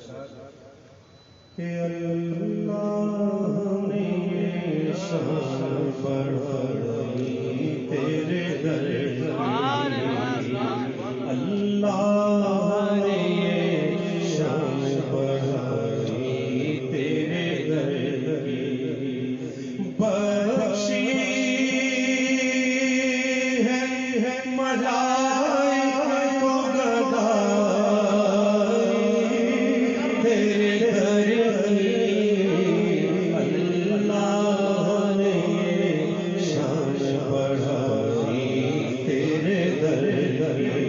کہ اللہ نے یہ شان بڑھائی تیرے در کی، اللہ نے یہ شان بڑھائی تیرے در کی، بخشی ہے ملائکہ کو گدائی تیرے در کی، اللہ نے یہ شان بڑھائی تیرے در کی،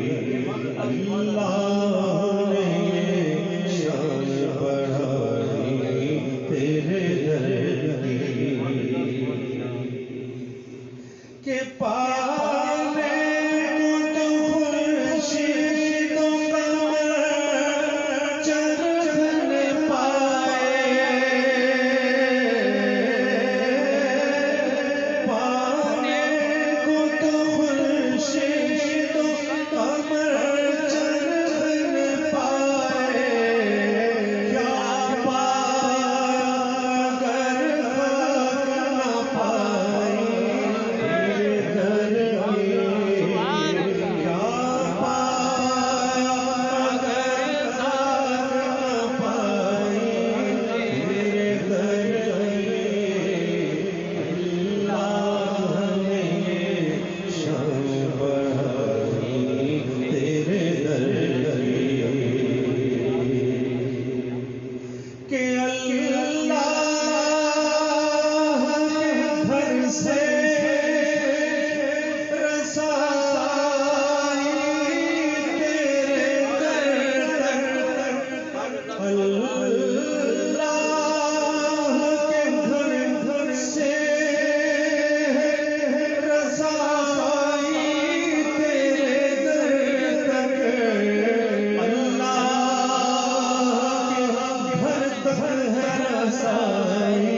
اللہ نے یہ شان بڑھائی تیرے در کی، کہ پانے کو تو خورشید و قمر چرخ پائے، پانے کو تو خورشید و قمر چرخ پائے، کیا پایا اگر خاک نہ پائی رسائی